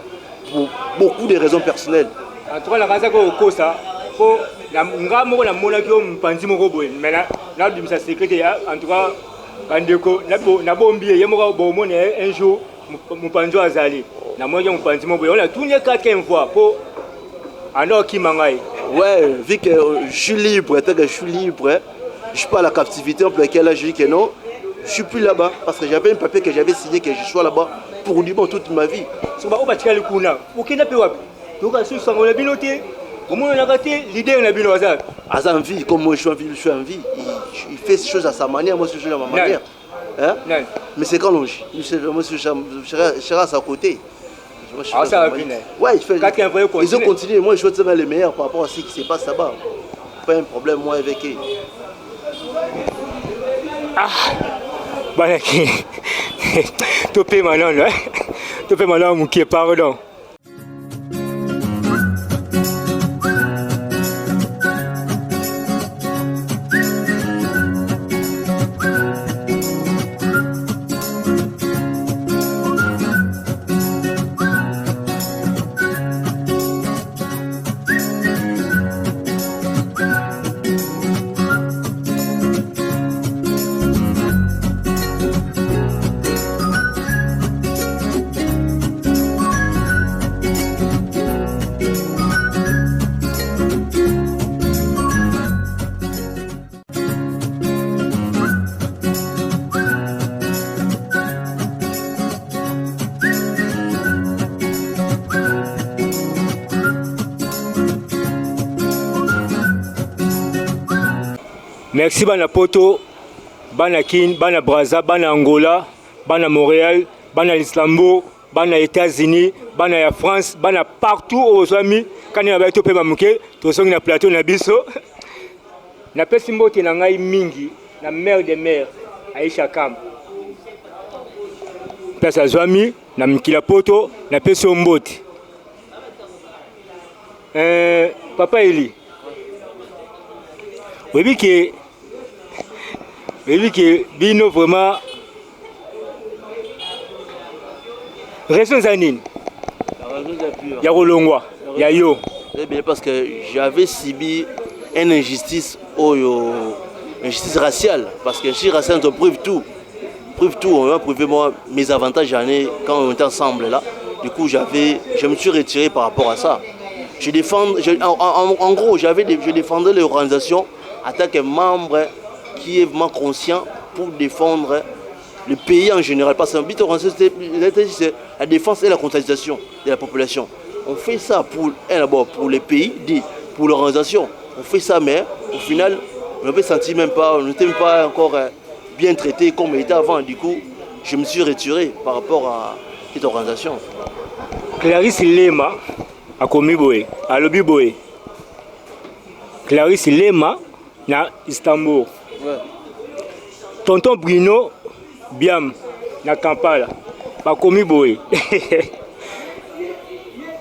C: pour beaucoup de raisons personnelles.
B: En tout cas, la raison que ça, pour nga moko na mona ki mpanzi moko boye mais na dimisa secrétaire en tout cas bandeko na bombier ye moko bo mona un jour mpanzi azali na mona mpanzi moko boye on a tourné 4e fois pour alors qui mangai.
C: Ouais, vu que je suis libre, je suis pas à la captivité, pour laquelle je dis que non, je suis plus là-bas parce que j'avais un papier que j'avais signé que je sois là-bas pour du bon toute ma vie.
B: So ba obatika le kuna ukina pe wapi donc asu sango la binoté. Comment on a raté l'idée de Bino Azar?
C: Azar en vie, comme moi je suis en vie, il fait ces choses à sa manière, moi je suis à ma manière. Hein? Mais c'est quand moi je serai à sa côté.
B: Ah ça va venir.
C: Ouais, ils ont continué, moi je suis les meilleurs par rapport à ce qui se passe là-bas. Pas un problème moi avec eux.
B: Ah, Banaki, topé maintenant, topé maintenant, mon qui pardon. Merci bana Poto, bana Kin, bana Brazza, bana Angola, bana Montréal, bana Istanbul, bana États-Unis, bana ya France, bana partout aux amis. Quand il y a topé mamuke, to songi na plateau na biso. Na pesi mbote na ngai mingi, na mère de mère, Aisha Kam. Place azwami, na mkila Poto, na pesi mbote. Papa Eli. Oui que Bino vraiment raison zanine. Yakolongwa, Yayo.
C: Eh bien, parce que j'avais subi une injustice, injustice raciale. Parce que l'injustice raciale, on prouve tout. On va prouver moi mes avantages quand on était ensemble là. Du coup, je me suis retiré par rapport à ça. En gros, je défendais l'organisation en tant que membre qui est vraiment conscient pour défendre le pays en général. Parce que but c'est la défense et la conscientisation de la population. On fait ça pour les pays, pour l'organisation. On fait ça, mais au final, on ne peut sentir même pas, on n'était même pas encore bien traité comme on était avant. Du coup, je me suis retiré par rapport à cette organisation.
B: Clarisse Lema a commis Boé, à Lobi Boé. Clarisse Lema na Istanbul.
C: Ouais.
B: Tonton Bruno Biam na Kampala. Pas commis Boé.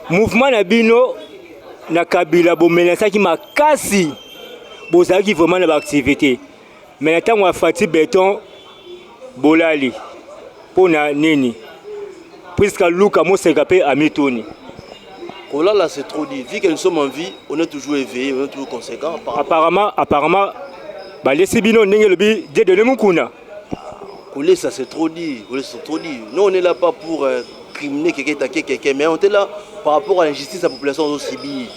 B: Mouvement na bino na Kabila bomenasa ki makasi bozaki vraiment na activité. Mais tant on a fait béton bolali pona nini. Puisque Luka Mosekapé a mis Tony.
C: Oh là, c'est trop dit. Vu que nous sommes en vie, on est toujours éveillé, on est toujours conséquent.
B: Apparemment, les Sibino n'engagent le but de l'Emukuna.
C: Colé, ça c'est trop dit. Nous, on n'est là pas pour criminer quelqu'un, mais on est là par rapport à l'injustice de la population de Sibi.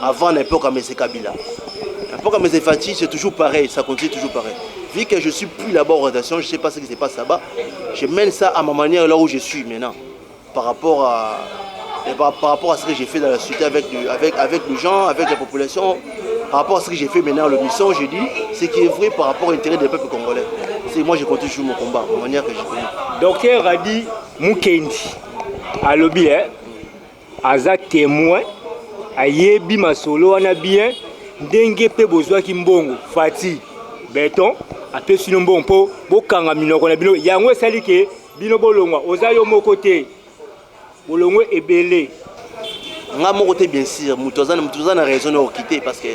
C: Avant l'époque à M. Kabila. L'époque à M. Fati, c'est toujours pareil, ça continue toujours pareil. Vu que je ne suis plus là-bas en rédaction, je ne sais pas ce qui se passe là-bas, je mène ça à ma manière là où je suis maintenant. Par rapport à ce que j'ai fait dans la société avec les gens, avec la population, par rapport à ce que j'ai fait maintenant, le mission, j'ai dit, ce qui est vrai par rapport à l'intérêt des peuples congolais. C'est moi, je continue toujours mon combat, de la manière que je connais.
B: Docteur Radi Mukendi, à l'objet, Aza témoin, à Yebi Masolo, on a bien, Dengue pe bozwa kimbongo, Fati, Béton, à Pessinumbo, Bokanga Minoko, Yango Salike, Bino Bolongwa, Ozayo Mokote. Bolongwe est belé.
C: Mon côté, bien sûr, Moutouazan a raison de quitter parce que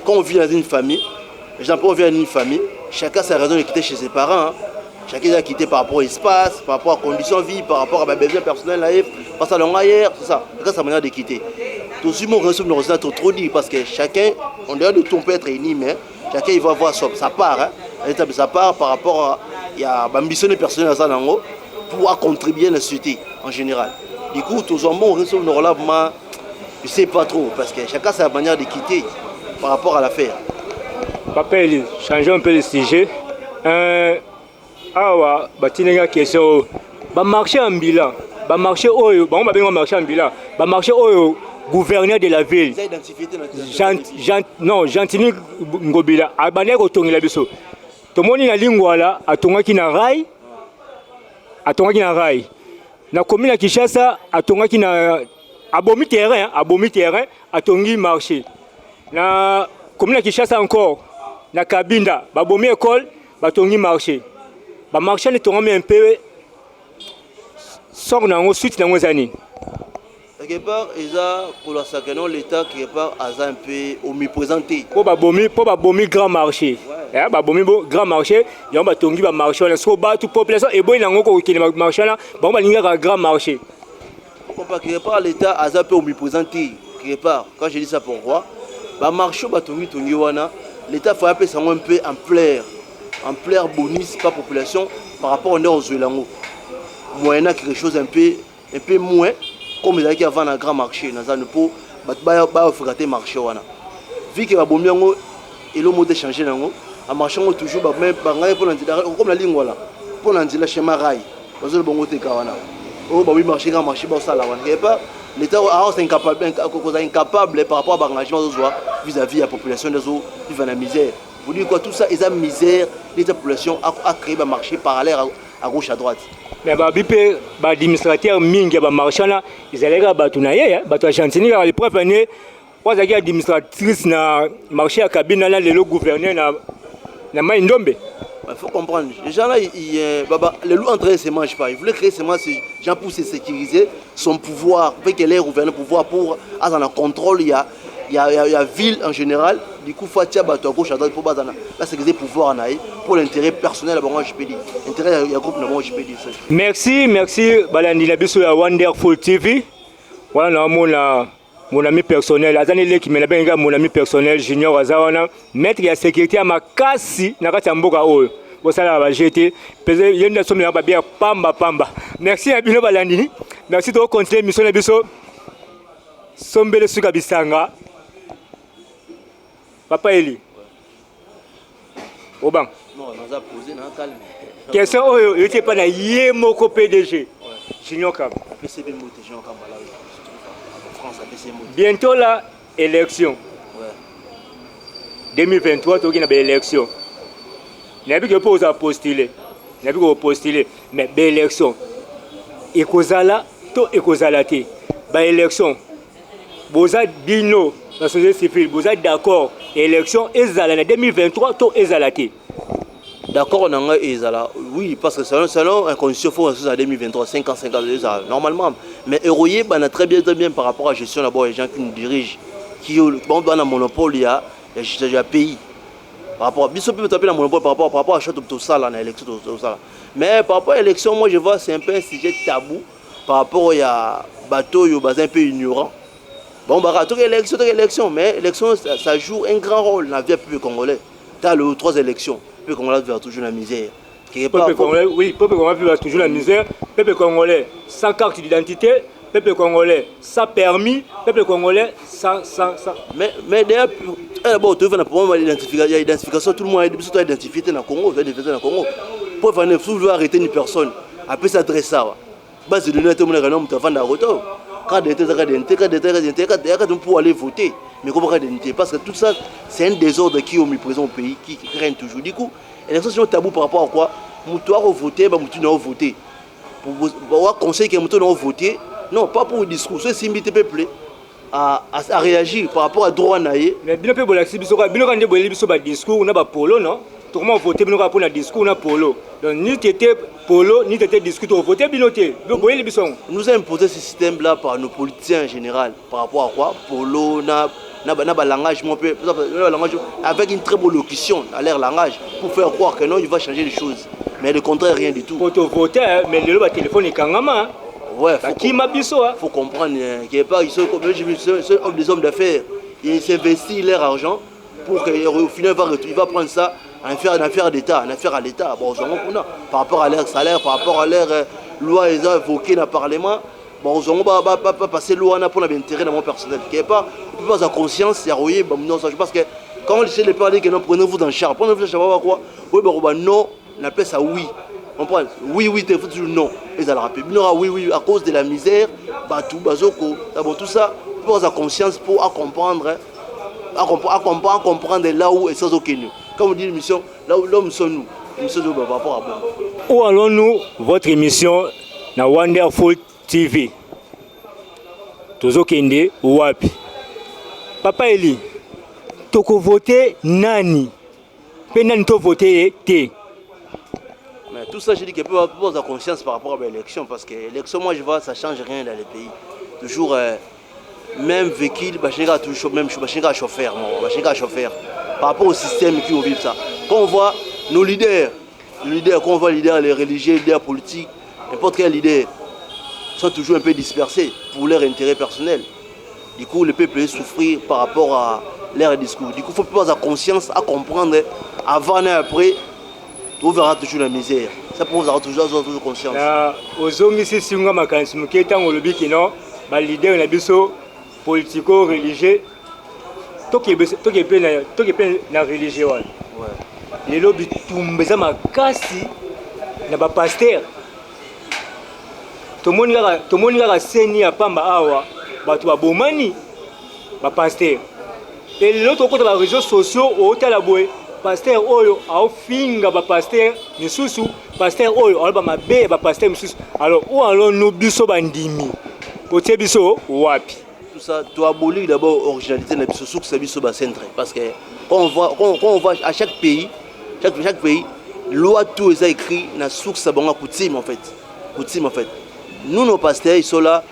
C: quand on vit dans une famille, on vit dans une famille, chacun a sa raison de quitter chez ses parents. Hein. Chacun a quitté par rapport à l'espace, par rapport à conditions de vie, par rapport à mes besoins personnels, par rapport à l'ailleurs, c'est ça. Chacun a sa manière de quitter. Tout ce monde reste trop dit parce que chacun, on doit de tout peut être uni, mais chacun il va avoir sa part. Hein. Sa part par rapport à l'ambition personnelle à ça. Pour contribuer à la société en général. Du coup, tous les gens restent normalement, je ne sais pas trop, parce que chacun a sa manière de quitter par rapport à l'affaire.
B: Papa, changeons un peu le sujet. Awa, batinenga question. Ba marché en bilan, ba marché oyo, ba on va bien marché en bilan, ba marché oyo gouverneur de la ville. Non, Gentini Ngobila, abane ko tongela biso. Tomoni na lingwala atongaki na rail. Atongaki na rail. Na commune à Kinshasa atongaki na abomi terrain, atongi marché. Na commune à Kinshasa encore na Kabinda, babomi école, batongi marché. Ba marché ne tonga un peu sort na suite na ngozani.
C: Quelque part, pour la sacrement l'État quelque part a un peu omniprésente.
B: Pour babomi grand marché. Ouais. Babomi grand marché, il y a un tongi ba marché na so ba toute population et boy na ngoko ki marché là, ba balinga grand marché.
C: Quelque part l'État a un peu omniprésente quelque part. Quand je dis ça pourquoi ba marché ba tongi wana, l'État faut un peu ampleur bonus par population par rapport aux Zouelango. Moyennant quelque chose un peu moins comme ils avaient avant un grand marché dans un pot ba frégater marché wana. Vu que ba bomiango et le mode changer nango, a marché toujours ba même comme la ligne voilà. Pour l'andila schéma rail. Parce que le bon côté kawana. Oh ba oui marché grand marché ba ça là wana. Et pas l'État est incapable par rapport à l'engagement vis-à-vis de la population des autres vivant dans la misère. Vous dites quoi tout ça ils ont misère, les populations a créé un marché parallèle à gauche à droite.
B: Mais bipé administrateur mingi ba marché là, ils allaient battu na ye, battu Argentine les preuves année, was administratrice na marché à cabine là le gouverneur na Maindombe.
C: Il faut comprendre. Les gens là, le loup entre eux ne se mange pas. Ils voulaient créer seulement ces gens pour se sécuriser son pouvoir, pour qu'il ait gouverné pouvoir pour avoir un contrôle. Il y a ville en général. Du coup, il faut attirer à gauche à droite pour la sécurité pouvoir en aille pour l'intérêt personnel. Je peux dire. L'intérêt du groupe, je peux dire.
B: Merci, Balandi Labiso à Wonderful TV. Voilà mon ami personnel. Azanele qui mena benga mon ami personnel Junior Azawana. Maître ya sécurité à makasi na kati mboka oyo. Bosala ba jeté. Pese yenda somi na ba bien pamba. Merci à bino balandini. Merci de continuer mission na biso. Sombele suka bisanga. Papa Eli. Obang.
C: Non, on a posé dans calme.
B: Question oyo était pas na yemoko PDG. Junior Kab.
C: PCB Moté Junior Kab là. France a PCB Moté.
B: Bientôt la élection.
C: Ouais.
B: 2023 toki na élection. Nabi que pose à postuler. Nabi ko postuler mais élection. Ekozala to ekozala te. Ba élection. Boza bino la société civile, boza d'accord élection ezala na 2023 to ezala te.
C: D'accord, on a ezala. Oui, parce que selon un condition faut en 2023 50 normalement. Mais Euroyé a très bien par rapport à la gestion d'abord les gens qui nous dirigent qui ont un monopole il y a pays. Par rapport à Bissot peut taper le monopole par rapport à tout ça là, l'élection tout ça. Mais par rapport à l'élection, moi je vois c'est un peu un sujet tabou par rapport à bateau yo un peu ignorant. Bon bah élection, mais l'élection ça joue un grand rôle dans la vie publique congolais. Tu as les 3 élections, le peuple congolais va toujours la misère.
B: Peuple congolais, oui, peuple congolais va toujours la misère. Peuple congolais sans carte d'identité, peuple congolais sans permis, peuple congolais sans.
C: Mais d'ailleurs, bon, tu veux l'identification, tout le monde a identifié dans le Congo, pour faire arrêter une personne, après s'adresser à ça. Base de données, tout le monde a un retour. Quand pour aller voter, mais comment parce que tout ça, c'est un désordre qui est omniprésent au pays, qui règne toujours. Du coup, l'élection c'est un tabou par rapport à quoi? Moutoir voter, Moutou n'a voté. Pour conseiller que Moutou n'a voté, non, pas pour le discours, c'est s'imiter peuple à réagir par rapport à droit naïe.
B: Mais bien peu de discours, on a pas polo, non? Tout le monde vote pour le discours, on a polo. Donc ni t'étais polo, ni t'étais discuté au vote, binoté.
C: Nous a imposé ce système-là par nos politiciens en général. Par rapport à quoi? Polo, n'a langage, avec une très bonne locution à leur langage, pour faire croire que non, il va changer les choses. Mais le contraire, rien du tout.
B: Pour te voter, mais le téléphone est kangama.
C: Ouais, faut comprendre qu'il n'y a pas des hommes d'affaires. Ils s'investissent leur argent pour qu'au final, il va prendre ça. En affaire d'État, en affaire à l'État, bon, par rapport à leur salaire, par rapport à leur loi évoquée dans le Parlement, bon, on va pas passer loi pour l'intérêt dans mon personnel. Il n'y a pas de conscience, il y a parce que quand les parler que non, prenez-vous dans le char, prenez-vous dans le char, quoi? Oui, non, on appelle ça oui. On prend oui, il faut toujours non. Et ça le rappelle. Oui, à cause de la misère, tout ça, il faut avoir conscience pour comprendre là où est sans aucun. Comme on dit l'émission, là où l'homme sommes nous, l'émission de par rapport à
B: où allons-nous votre émission na Wonderful TV? Tozo kende wapi? Papa Eli, toko voter nani? Pe nani to voter te?
C: Mais tout ça, je dis qu'il peut avoir conscience par rapport à l'élection, parce que l'élection, moi je vois, ça ne change rien dans les pays. Toujours, même véhicule, toujours même chauffeur, par rapport au système qui vit ça. Quand on voit nos leaders, quand on voit les leaders, les religieux, les leaders politiques, n'importe quel leader, sont toujours un peu dispersés pour leur intérêt personnel. Du coup, le peuple est souffrir par rapport à leur discours. Du coup, il faut avoir la conscience à comprendre avant et après. On verra toujours la misère. Ça pour vous avoir toujours conscience.
B: Aux hommes ici, si on a ma candidature, qui est en lobby qui non, les leaders na biso politico-religieux, tout qui est na religieux. Les lobbies tombent à ma casse, na ba pasteur. Tout le monde a saigné à Pamba Awa, tu as bomani, ba pasteur. Et l'autre côté des réseaux sociaux, au Talaboué. Pasteur Oyo a finga ba pasteur misusu pasteur Oyo alba mabe ba pasteur misusu. Alors où allons-nous biso bandimi? Otie biso wapi?
C: Tout ça doit abolir d'abord originalité na biso souk sa biso ba centre parce que quand on voit à chaque pays loi tout est écrit na souk sa bango coutume en fait. Nous nos pasteurs ils sont là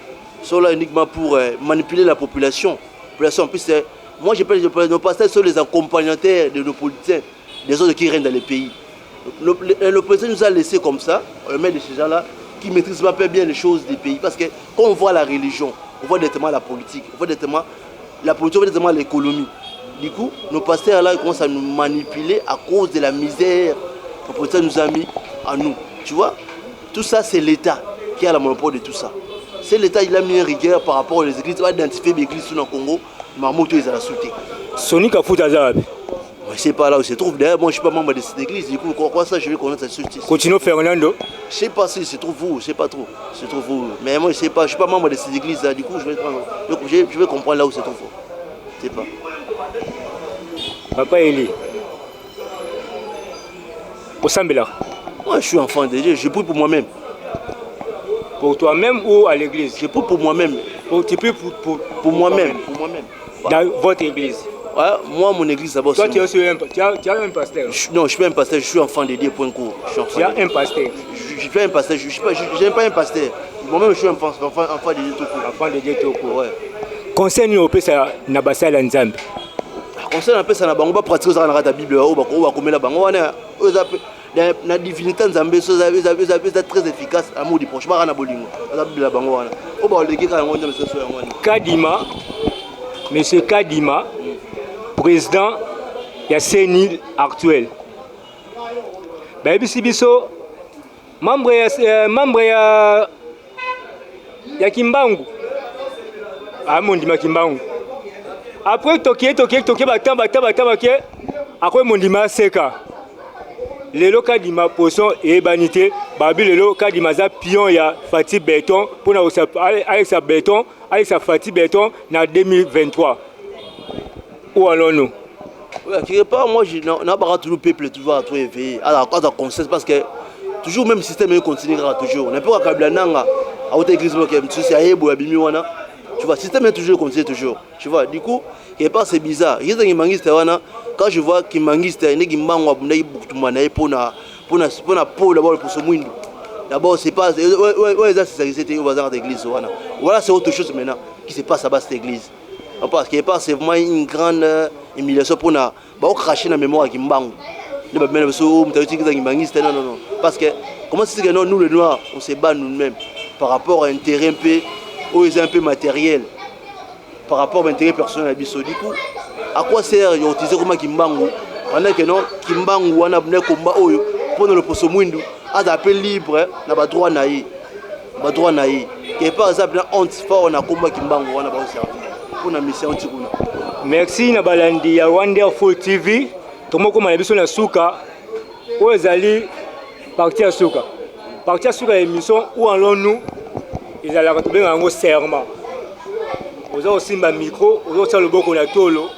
C: uniquement pour manipuler la population. En plus moi, je pense que nos pasteurs sont les accompagnateurs de nos politiciens, des autres qui règnent dans les pays. Le président nous a laissé comme ça, on met de ces gens-là qui ne maîtrisent pas bien les choses des pays. Parce que quand on voit la religion, on voit directement la politique, on voit directement la politique, on voit directement l'économie. Du coup, nos pasteurs là ils commencent à nous manipuler à cause de la misère que le politique nous a mis à nous. Tu vois, tout ça c'est l'État qui a le monopole de tout ça. C'est l'État il a mis une rigueur par rapport aux églises, il va identifier les églises dans le Congo, Mamoto ils ont la sauté.
B: Sonic a foutu Azab.
C: Je ne sais pas là où il se trouve. D'ailleurs, moi je ne suis pas membre de cette église. Du coup, quoi ça, je vais connaître cette justice.
B: Continue Fernando.
C: Je ne sais pas si se trouve où, je ne sais pas trop. Se trouve où. Mais moi je ne sais pas, je ne suis pas membre de cette église là. Du coup, je vais comprendre là où se trouve. Je ne sais pas.
B: Papa Eli. Au Sambela.
C: Moi je suis enfant de Dieu, je prie pour moi-même.
B: Pour toi-même ou à l'église?
C: Je prie pour moi-même.
B: Tu pries
C: pour moi-même. Pour moi-même.
B: Dans votre église?
C: Ouais, moi, mon église d'abord.
B: Toi, tu as un pasteur?
C: Non, je ne suis pas un pasteur, je suis enfant de Dieu, point court.
B: Tu as un pasteur?
C: Je suis pas un pasteur, je n'aime pas un pasteur. Moi-même, je suis enfant de Dieu tout court.
B: Enfant de Dieu tout court.
C: Ouais.
B: Conseil nous opé ça na basala nzambe.
C: Conseil na pesa na bango ba pratiquer ça na la Bible o ba ko komela bango wana na divinité nzambe so za très efficace amour du proche ba na bolingo. La Bible bango wana. O ba leki ka ngo nzambe so yango wana.
B: Kadima, monsieur Kadima, président ya CENI actuel. Ba bisi biso membre ya Kimbangu. Mondima Kimbangu. Après toqué batamba après Mondima seka. Lelo Kadima poisson et banité, babi lelo Kadima za pion ya Fati béton pour avec sa béton, avec sa Fati béton na 2023. Où allons-nous?
C: Oui, quelque part, moi, je n'ai pas tout le peuple toujours à tout éveiller, à la conscience, parce que toujours même système continuera toujours. On n'a pas qu'à Blananga, à haute église, c'est à Ebo, à Bimiwana. Tu vois, le système est toujours continué toujours. Tu vois, du coup, quelque part, c'est bizarre. Quand je vois qu'il manguiste, il y a un mango pour ce monde. D'abord, c'est pas. Voilà, c'est autre chose maintenant qui se passe à cette église. Parce que c'est vraiment une grande humiliation pour nous cracher dans la mémoire de Kimbangu. Non. Parce que, comment c'est que nous, les Noirs, on se bat nous-mêmes par rapport à un terrain un peu matériel, par rapport à un intérêt personnel à Bisso. Du coup, à quoi sert d'utiliser comme Kimbangu pendant que non, Kimbangu, on a un combat pour le poste Mwindu, à d'appel libre, na ba droit naï. Quelque part, ça peut être honte fort, on a combat Kimbangu, on a pas servi.
B: Merci na balandi ya Wonderful TV. Tomoko manabiso na suka. Ozali partie suka. Partie suka émission où allons-nous? Ils allaient retrouver un serment. Oza osimba micro, oza tsa loboko na tolo,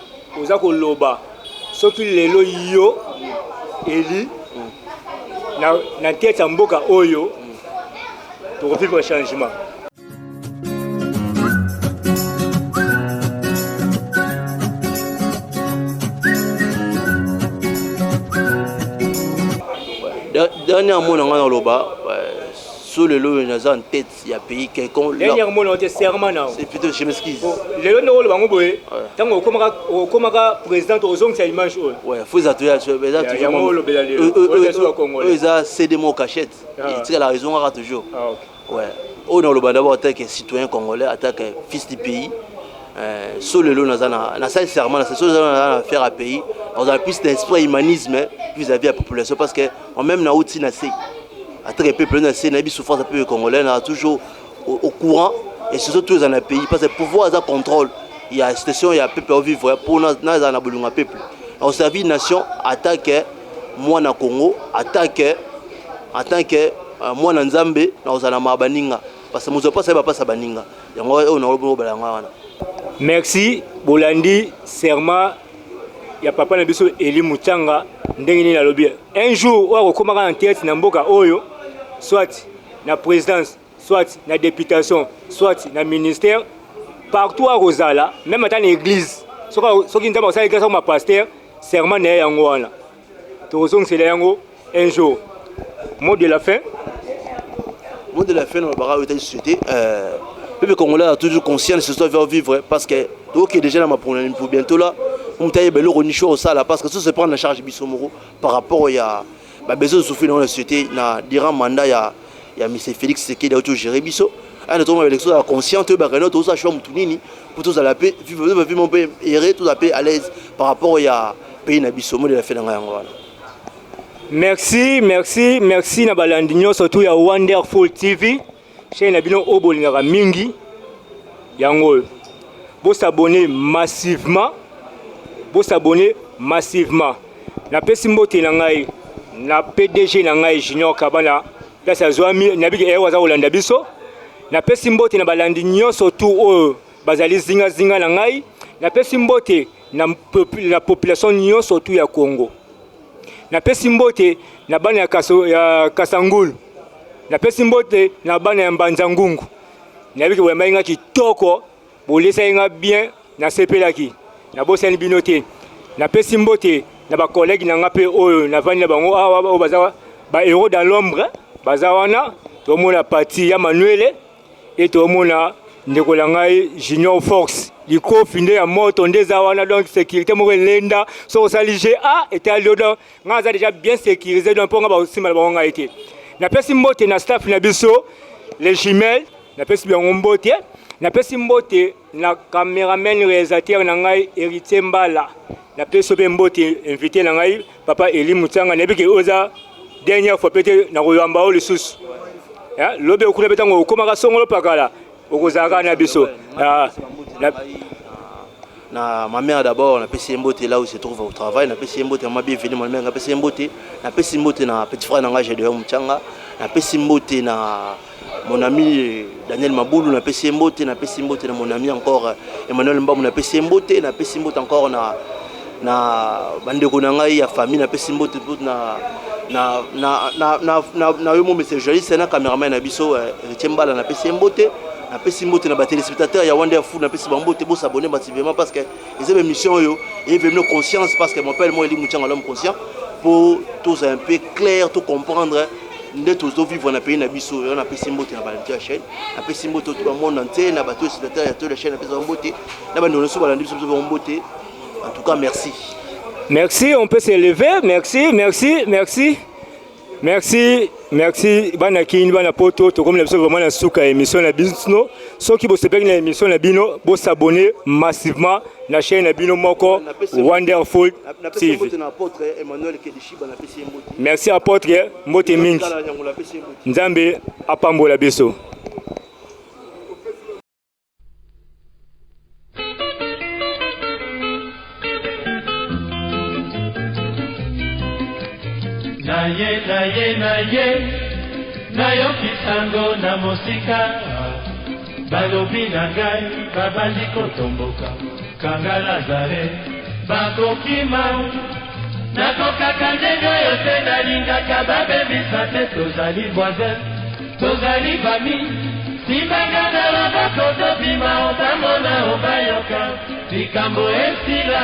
B: oza ko loba. Soki lelo yo eli na tête ya mboka oyo to vivre changement.
C: Dernièrement, on a loba sur le lot, on a en tête, il y a pays quelqu'un.
B: Dernièrement, on a serment.
C: C'est plutôt, je m'excuse.
B: Le lot, on a loba. Tant qu'on a président, on a une image.
C: Ouais, il faut attirer. Ils ont cédé mon cachette. C'est la raison, on a toujours. Ouais. On a loba d'abord en tant que citoyen congolais, en tant que fils du pays. Sur le lot, on a ça serment, c'est ce qu'on a faire à pays. On a plus d'esprit humanisme vis-à-vis de la population parce que même dans l'outil nassé, à très peu de nassé, n'a pas souffrance un peu congolais, on a toujours au courant et surtout tous dans le pays parce que pour pouvoir avoir contrôle, il y a station, il y a peuple à vivre pour nous dans la boulot peuple. On servit nation attaque moi na Congo, attaque moi na Nzambe, dans la mabaninga parce que nous pas ça va pas ça baninga. On a
B: merci Bolandi serment ya papa na biso Eli Muchanga ndengini na lobby. Un jour wa kokomaka en tête na mboka oyo soit na présidence, soit na députation, soit na ministère partout à Rosala, même dans l'église. Soki ndaba sa église comme pasteur, serment na yango wana. To zong c'est yango un jour. Mot de la fin.
C: Mot de la fin dans la société société le peuple congolais a toujours conscience de ce qu'il veut vivre parce que ok déjà dans ma problème pour bientôt là on taille belo ronicho au sala parce que ça se prend en charge Bissomoro par rapport à besoin de souffrir dans la société na durant mandat il y a monsieur Félix qui a toujours géré Bisso ane toma élection ya conscient to bakano to sa choix mutunini pour tous à la paix vivre mon pays errer tout à paix à l'aise par rapport ya pays na biso mo de la fait nga yango wana.
B: Merci na balandi nyonso surtout ya Wonderful TV chaîne na bino obolingaka mingi yango bo s'abonner massivement na pesi mbote na ngai na PDG na ngai Junior Kabana place ya Zwami na bigi ewa olanda biso na pesi mbote na balandi nyonso surtout oyo bazali zinga na ngai na pesi mbote na population nyonso surtout ya Congo na pesi mbote na bana ya Kasangulu na pesi mbote na bana ya Mbanzangungu na biki wema inga kitoko bolesa inga bien na sepelaki na bosani binote na pesi mbote na ba collègue na ngape oyo na vani na bango awa baza ba héros dans l'ombre baza wana to mona parti ya Manuel et to mona ndeko la ngai Junior Fox liko finde ya moto ndeza wana donc sécurité mo lenda so sali GA était à l'odon ngaza déjà bien sécurisé donc pour nga ba aussi mal ba nga été na pesi mbote na staff na biso les jumelles na pesi bien mbote na pesi mbote na caméraman réalisateur na ngai Héritier Mbala na pesi be mbote invité na ngai papa Eli Mutsanga na biki oza dernière fois peut-être na koyamba o lisusu ya lobe okuna betango okoma songolo pakala okozaka na biso
C: na ma mère d'abord na pesi mbote là où se trouve au travail na pesi mbote ma bienvenue ma mère na pesi mbote na petit frère na Gédéon Mutsanga na pesi mbote na mon ami Daniel Maboulou na pesi mbote na mon ami encore Emmanuel Mbamou na pesi mbote encore na bandeko na ngai ya famille na pesi mbote na yo mo message journaliste na cameraman na biso Retiembala na pesi mbote na ba téléspectateurs ya Wonderful na pesi mbote bo s'abonner massivement parce que ils aiment émission yo et venir conscience parce que mon père moi Eli Mutsanga l'homme conscient pour tous un peu clair tout comprendre ndeto zo vivre na pays na biso na pesi mbote na balandi ya chaîne na pesi mbote tout le monde entier na ba téléspectateurs ya toute la chaîne na pesi mbote na ba ndono so balandi biso mbote. En tout cas, merci.
B: Merci, on peut s'élever. Merci. Bana kini bana poto to comme l'emission vraiment na suka émission na bino. Ceux qui bossent na émission na bino, bo s'abonner massivement na chaîne na bino moko Wonderful TV. Merci apôtre Mbote Mingi. Nzambe apambola biso.
A: nayoki sango na mosika balobi na ngai babandi kotomboka kanga Lazare bakokima nakokaka ndenge oyo te nalingaka babebisa te tozali voisin tozali bami simbanga na loboko tobima otamona obayoka likambo esila